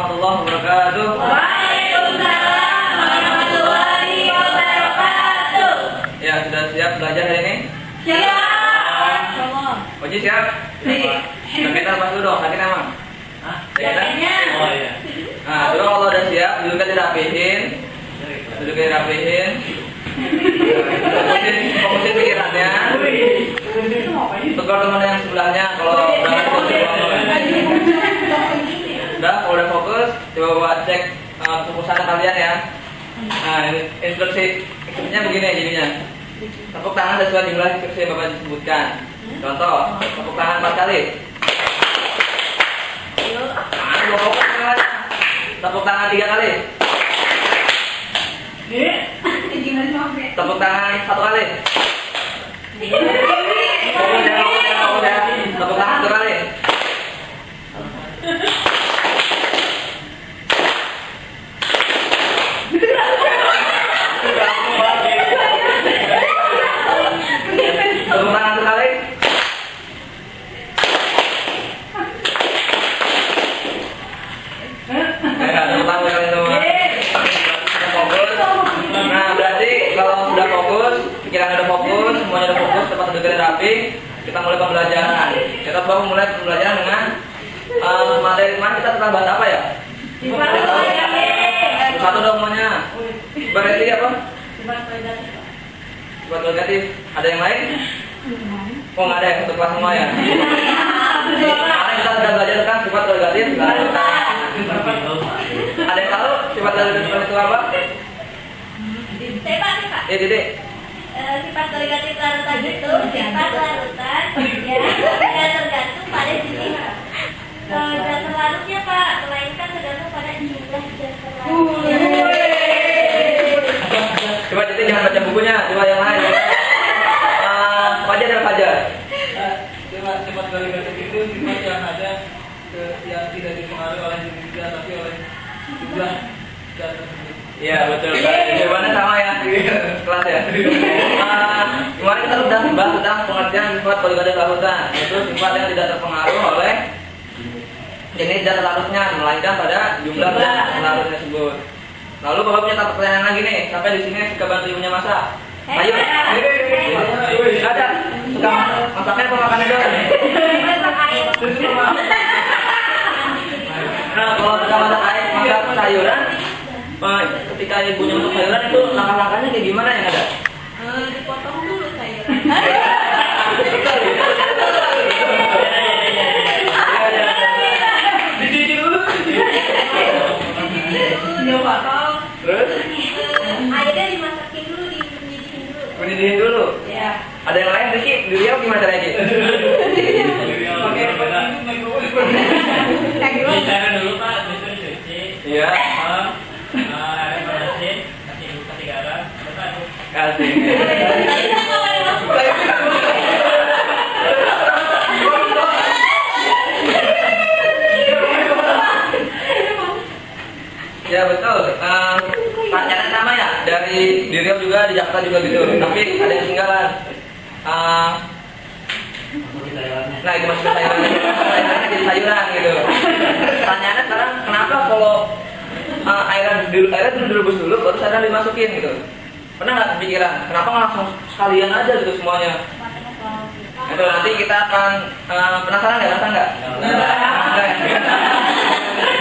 warahmatullahi wabarakatuh. Waalaikumsalam warahmatullahi wabarakatuh. Ya, sudah siap belajar hari ini? Siap. Oji siap? Udah kita lepas dulu dong, sakit emang? Jaketnya. Oh iya. Nah, dulu kalau udah siap, duduknya dirapihin. Duduknya dirapihin. Fokusin pikirannya. Tegur teman yang sebelahnya kalau udah fokus. Udah, kalau udah fokus, coba cek kefokusan kalian ya. Nah, ini instruksinya begini jadinya. Tepuk tangan sesuai jumlah instruksi yang Bapak sebutkan. Contoh, tepuk tangan 4 kali. Tepuk tangan 3 kali. Tepuk tangan 1 kali. Udah. Tepuk tangan 1 kali. Tepuk tangan 1 kali. Tepuk tangan 1 kali semua. Fokus. Nah, berarti kalau sudah fokus, pikiran udah fokus, semuanya udah fokus, tempat duduknya rapi, kita mulai pembelajaran. Kita baru mulai pembelajaran dengan materi kemarin kita telah bahas apa ya? Satu dong semuanya. Berarti apa? Sifat negatif. Ada yang lain? Oh, nggak ada yang untuk kelas semua ya? Kemarin kita sudah belajar tentang sifat negatif. Ada yang tahu sifat negatif itu apa? Pak. Dede. Sifat negatif larutan itu sifat larutan yang tidak tergantung pada jenis dasar larutnya, Pak, melainkan tergantung pada jumlah dasar larutnya. Coba jadi jangan baca bukunya, coba yang lain. Fajar dan Fajar. Sifat negatif itu sifat yang ada yang tidak dipengaruhi oleh individu tapi oleh jumlah dan tersebut. Iya betul. Jawabannya sama ya kelas ya. Kemarin kita sudah membahas tentang pengertian sifat poligada larutan, yaitu sifat yang tidak terpengaruh oleh jenis dan larutnya, melainkan pada jumlah dan larut tersebut. Lalu Bapak punya pertanyaan lagi nih, sampai di sini suka bantu ibunya masak. Ayo, ada. Suka masaknya apa makannya doang? Nah, kalau suka masak air, masak sayuran, ketika ibunya masak sayuran itu langkah-langkahnya kayak gimana yang ada? Dipotong dulu sayuran. Dicuci dulu. Dipotong. Terus? Airnya dimasakin dulu, dimendidihkan dulu. Mendidihkan dulu. Ya. Ada yang lain, Riki? Durian gimana lagi? Bicara dulu Pak, itu dicuci. Iya. Air panasin, kasih garam, terus aduk. Kasih. Ya betul. Pertanyaan sama ya dari Riau juga di Jakarta juga gitu. Tapi ada yang tinggalan. Nah itu maksudnya sayuran. Sayurannya jadi sayuran gitu. Pertanyaannya sekarang kenapa kalau airnya direbus dulu baru sayuran dimasukin gitu? Pernah nggak kepikiran? Kenapa nggak langsung sekalian aja gitu semuanya? Itu nanti kita akan penasaran nggak? Nggak?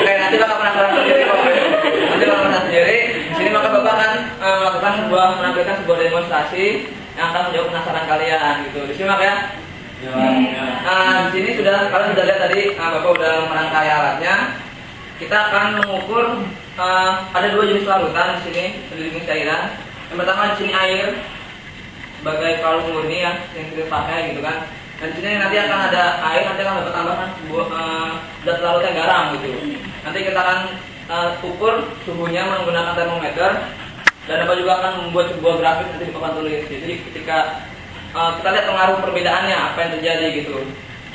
Oke, nanti bakal penasaran sendiri. Nanti bakal penasaran sendiri. Di sini maka Bapak akan menampilkan sebuah demonstrasi yang akan menjawab penasaran kalian gitu. Disimak ya. Di sini kalian sudah lihat tadi Bapak udah merangkai alatnya. Kita akan mengukur ada 2 jenis larutan di sini, jenis cairan. Yang pertama di sini air sebagai kalung murni yang kita pakai gitu kan. Dan di sini nanti akan ada air, nanti akan dapat tambahkan zat larutnya garam gitu. Nanti kita akan ukur suhunya menggunakan termometer dan Bapak juga akan membuat sebuah grafik nanti di papan tulis. Jadi ketika kita lihat pengaruh perbedaannya apa yang terjadi gitu.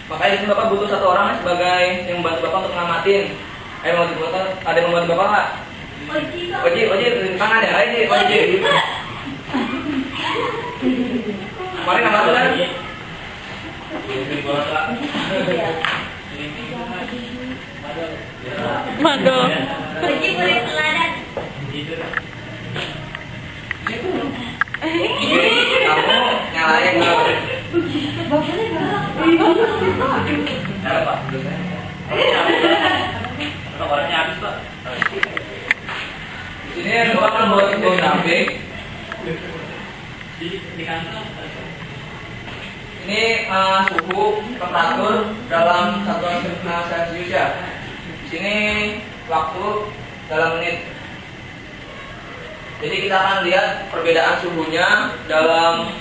Makanya di sini Bapak butuh 1 orang sebagai yang membantu Bapak untuk ngamatin. Ada yang membantu Bapak nggak? Oji, tunjuk tangan ya. Ayo Oji. Kemarin nggak masuk kan? Mandul. Uji murid teladan. Kamu nyalain nggak? Ada Pak, orangnya habis Pak. Di sini yang Bapak kan buat sebuah grafik. Di kantor. Ini suhu temperatur dalam satuan Celsius ya. Di sini waktu dalam menit. Jadi kita akan lihat perbedaan suhunya dalam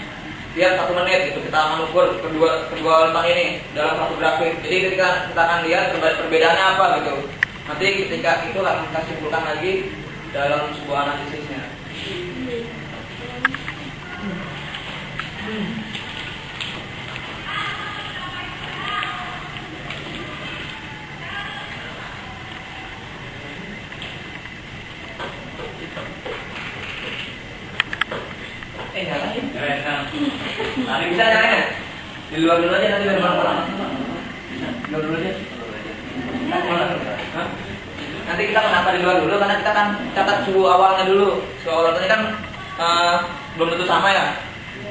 lihat 1 menit gitu. Kita akan ukur kedua letak ini dalam satu grafik. Jadi ketika kita akan lihat perbedaannya apa gitu. Nanti ketika itu akan kita simpulkan lagi dalam sebuah analisisnya. Nyalain. Nanti bisa nyalain ya? Di luar dulu aja nanti biar malam-malam. Di luar dulu aja. Hah? Nanti kita kenapa di luar dulu? Karena kita kan catat suhu awalnya dulu. Suhu awalnya kan belum tentu sama ya.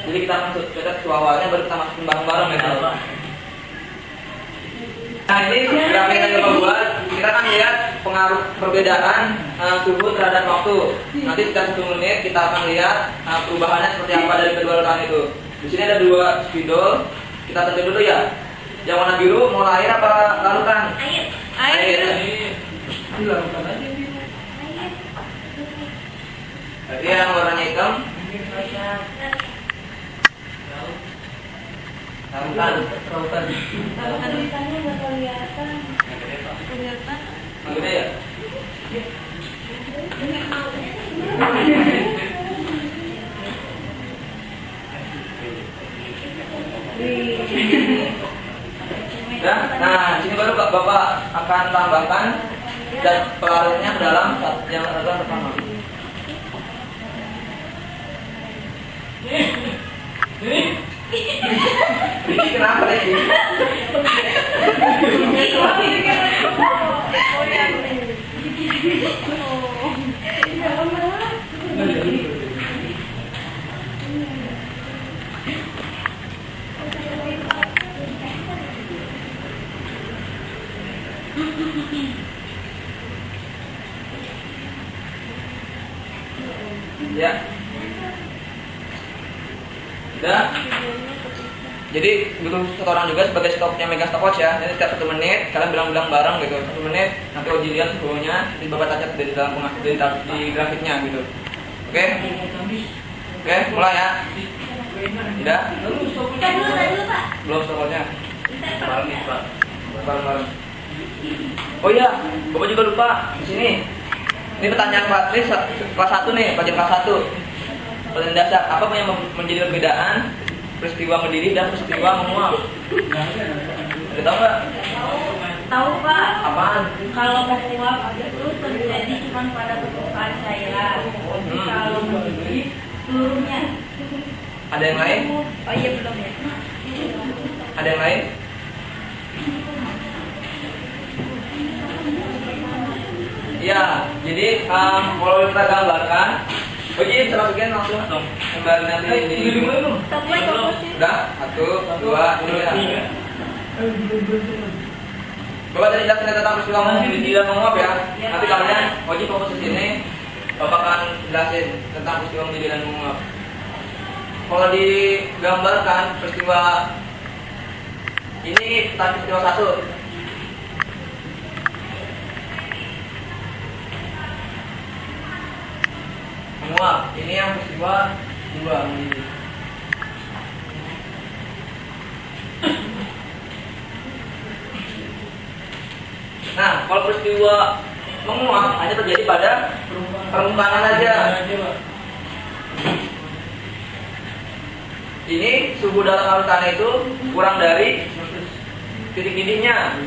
Jadi kita akan catat suhu awalnya baru kita masukin bareng-bareng ya. Nah ini grafik yang kita buat, kita akan lihat pengaruh perbedaan suhu terhadap waktu. Nanti setelah 1 menit kita akan lihat perubahannya seperti apa dari kedua larutan itu. Di sini ada 2 spidol, kita tentu dulu ya. Yang warna biru mau air apa larutan? Air. Ini larutan aja ini. Jadi yang warnanya hitam larutan. Larutan hitamnya nggak kelihatan. Kelihatan. Yang gede ya? Ya, nah sini baru Bapak akan tambahkan dan pelarutnya ke dalam yang larutan pertama. Ini kenapa ini? Ya. Udah. Jadi butuh satu orang juga sebagai stopnya megang stopwatch ya. Jadi setiap 1 menit kalian bilang-bilang bareng gitu. 1 menit nanti Oji lihat suhunya, nanti Bapak catat di dalam di grafiknya gitu. Oke? Oke, mulai ya. Tidak? Kita dulu Pak. Belum stopwatchnya. Bareng nih Pak. Bareng-bareng. Oh iya, Bapak juga lupa di sini. Ini pertanyaan kelas 1 nih, pelajaran kelas 1. Pertanyaan dasar, apa yang menjadi perbedaan peristiwa mendidih dan peristiwa menguap? Ada tahu nggak? Tahu Pak. Apaan? Kalau menguap itu terjadi cuma pada permukaan cairan. Kalau mendidih seluruhnya. Ada yang lain? Oh iya belum ya. Ada yang lain? Ya, jadi kalau kita gambarkan, Oji bisa masukin langsung dong. Kembali nanti di udah 1, 2, 3. Bapak tadi jelasin tentang peristiwa mendidih dan menguap ya. Nanti kalian Oji fokus di sini. Bapak akan jelasin tentang peristiwa mendidih dan menguap. Kalau digambarkan peristiwa ini peristiwa 1. Menguap, ini yang peristiwa 2 mendidih. Nah, kalau peristiwa menguap hanya terjadi pada permukaan aja. Ini suhu dalam larutan itu kurang dari titik didihnya.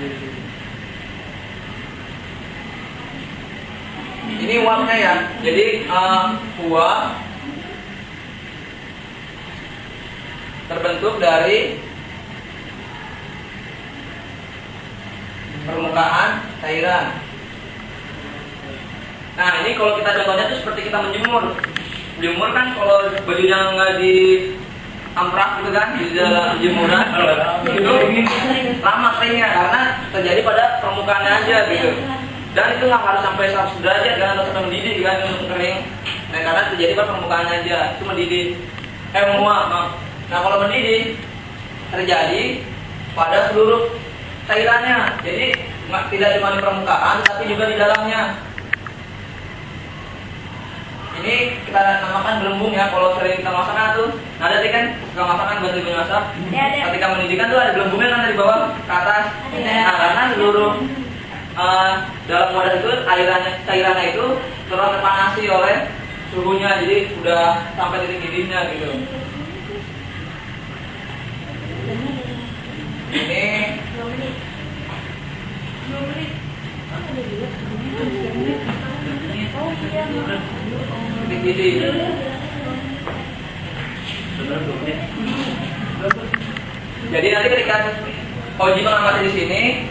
Ini uapnya ya, jadi uap terbentuk dari permukaan cairan. Nah ini kalau kita contohnya tuh seperti kita menjemur. Jemur kan kalau bajunya nggak di amprak gitu kan di dalam jemuran itu lama keringnya karena terjadi pada permukaannya aja gitu. Dan itu nggak harus sampai 100 derajat kan atau sampai mendidih kan untuk kering. Nah karena terjadi pada permukaannya aja itu mendidih. Menguap. Nah kalau mendidih terjadi pada seluruh cairannya. Jadi tidak cuma di permukaan tapi juga di dalamnya. Ini kita namakan gelembung ya. Kalau sering kita masak tuh, nah ada kan kita masakan bantu ibu masak. Ketika mendidihkan tuh ada gelembungnya kan dari bawah ke atas. Nah karena seluruh dalam wadah itu cairannya itu terpanasi oleh suhunya, jadi udah sampai titik didihnya gitu. Ini titik didih. Jadi nanti ketika Oji mengamati di sini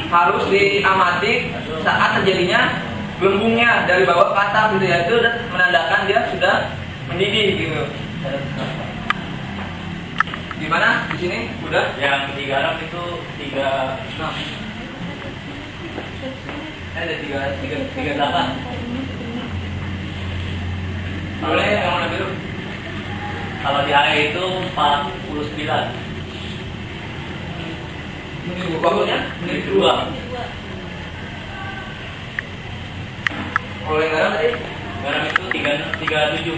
harus diamati saat terjadinya gelembungnya dari bawah ke atas gitu ya, itu menandakan dia sudah mendidih gitu. Gimana di sini udah? Yang di garam itu 36. Ada 38. Boleh Yang warna biru. Kalau di air itu 49. Ini bakunya Menit 2. kalau yang garam tadi Garam itu 37.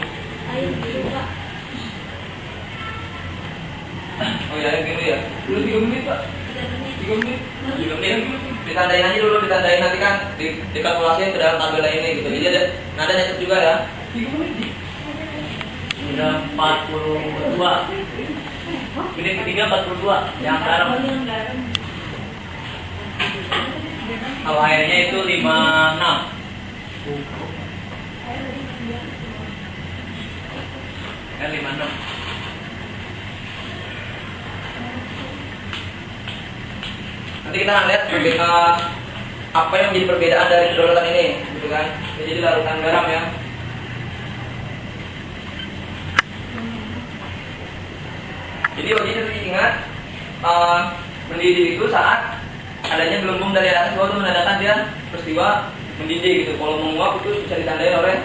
oh ya biru ya. Dulu 3 menit Pak. 3 menit. 3 menit. Ditandain aja dulu, ditandain nanti kan dikalkulasiin ke dalam tabel ini gitu. Jadi ada nyatet juga ya. 3 menit. Sudah 42. Menit ketiga 42. Yang garam. Kalau airnya itu 56. Air 56. Nanti kita akan lihat apa yang menjadi perbedaan dari kedua larutan ini, gitu kan? Ini jadi larutan garam ya. Jadi Oji harus ingat mendidih itu saat adanya gelembung dari atas bawah itu menandakan dia peristiwa mendidih gitu. Kalau menguap itu bisa ditandai oleh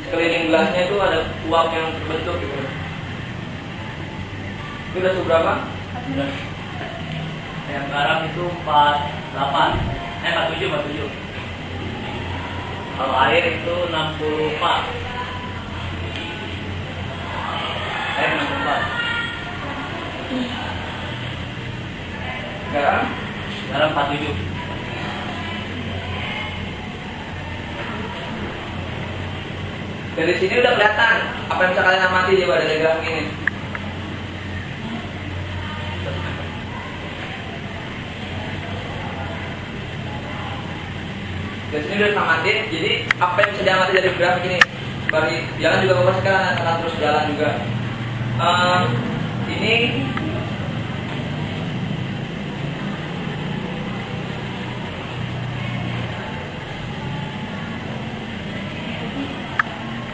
sekeliling gelasnya itu ada uap yang terbentuk gitu. Itu udah berapa? Yang garam itu 47. Kalau air itu 64. Air 64. Garam Garam 47. dari sini udah kelihatan apa yang bisa kalian amati coba dari grafik ini. Dari sini udah amati, jadi apa yang bisa diamati dari grafik ini? Bari jalan juga fokus sekarang akan terus jalan juga. Ini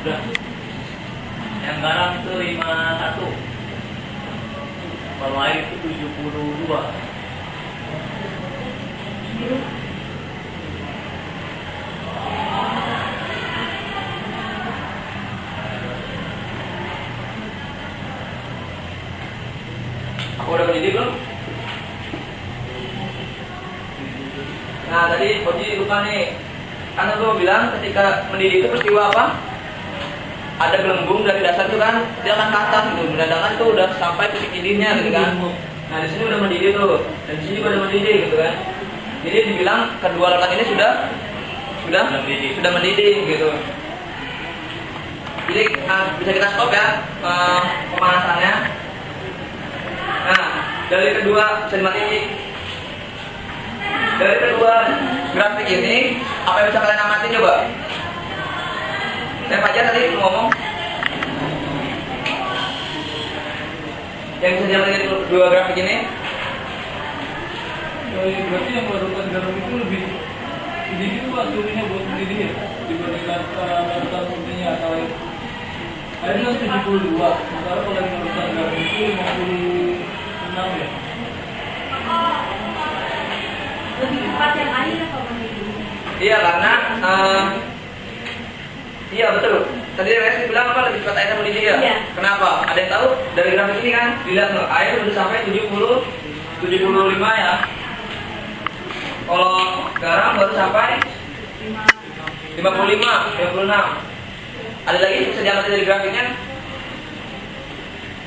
Udah. Yang garam itu 51. Kalau air itu 72. aku udah mendidih belum? Nah tadi Oji lupa nih, karena gue bilang ketika mendidih itu peristiwa apa? Ada gelembung dari dasar itu kan dia akan ke atas gitu, menandakan tuh udah sampai titik didihnya gitu kan. Nah di sini udah mendidih tuh, dan di sini udah mendidih gitu kan. Jadi dibilang kedua larutan ini sudah mendidih gitu. Jadi bisa kita stop ya pemanasannya. Nah dari kedua bisa dimatiin. Dari kedua grafik ini apa yang bisa kalian amati coba? Saya Fajar tadi ngomong yang bisa dilihat dari dua grafik ini. Oh, iya, berarti yang larutan garam itu lebih sedikit Pak turunnya buat mendidih ya dibandingkan larutan putihnya atau lain. Airnya 72, sementara kalau yang larutan garam itu 56 ya. Lebih cepat yang air apa mendidih? Iya karena iya betul. Tadi Resi bilang apa lebih cepat airnya mendidih ya? Iya. Kenapa? Ada yang tahu? Dari grafik ini kan dilihat loh, air sudah sampai 75 ya. Kalau garam baru sampai 55, 56. Ada lagi bisa diamati dari grafiknya.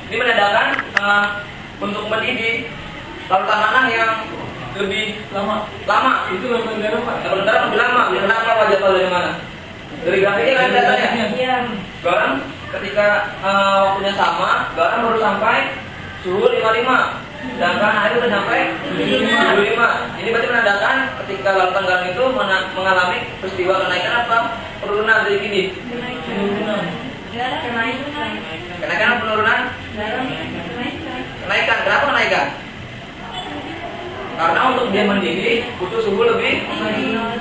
Ini menandakan untuk mendidih larutan mana yang lebih Lama. Itu larutan garam Pak. Larutan garam lebih lama. Kenapa Pak Jatuh dari mana? Dari grafiknya kan datanya. Iya. Garam ketika waktunya sama, garam baru sampai suhu 55. Sedangkan air sudah sampai 75. Ini berarti menandakan ketika larutan garam itu mengalami peristiwa kenaikan apa? Penurunan dari gini. Garam kenaikan. Kenaikan atau penurunan? Garam kenaikan. Kenaikan. Kenapa kenaikan? Karena untuk dia mendidih butuh suhu lebih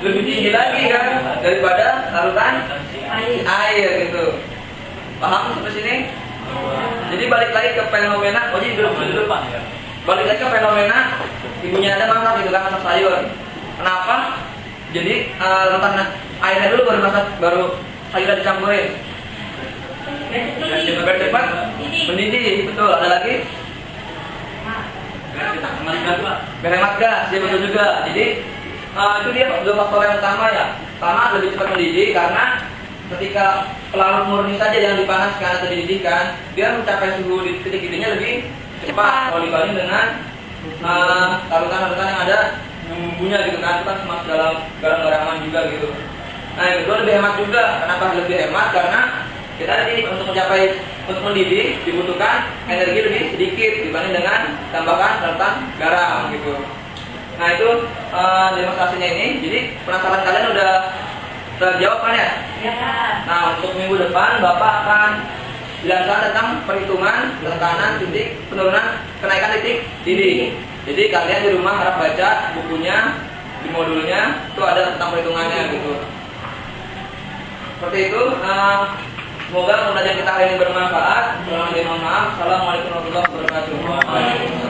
tinggi lagi kan daripada larutan air gitu. Paham sampai sini? Jadi balik lagi ke fenomena. Oh jadi dulu Pak. Balik lagi ke fenomena ibunya ada masak gitu kan, masak sayur. Kenapa? Jadi larutan airnya dulu baru sayurnya dicampurin. Biar cepat mendidih. Betul. Ada lagi? Biar hemat gas, dia betul juga. Jadi itu dia dua faktor yang utama ya. Pertama lebih cepat mendidih karena ketika pelarut murni saja yang dipanaskan atau dididihkan, dia mencapai suhu di titik didihnya lebih cepat kalau dibanding dengan larutan-larutan yang ada yang bumbunya gitu kan, itu kan masuk dalam garam-garaman juga gitu. Nah yang kedua lebih hemat juga. Kenapa lebih hemat? Karena kita tadi untuk mendidih dibutuhkan energi lebih sedikit dibanding dengan tambahkan larutan garam gitu. Nah itu demonstrasinya ini. Jadi penasaran kalian udah terjawab kan ya? Ya. Nah untuk minggu depan Bapak akan jelaskan tentang perhitungan tekanan titik penurunan kenaikan titik didih. Jadi kalian di rumah harap baca bukunya di modulnya itu ada tentang perhitungannya gitu. Seperti itu. Semoga pembelajaran kita hari ini bermanfaat. Mohon maaf. Assalamualaikum warahmatullahi wabarakatuh.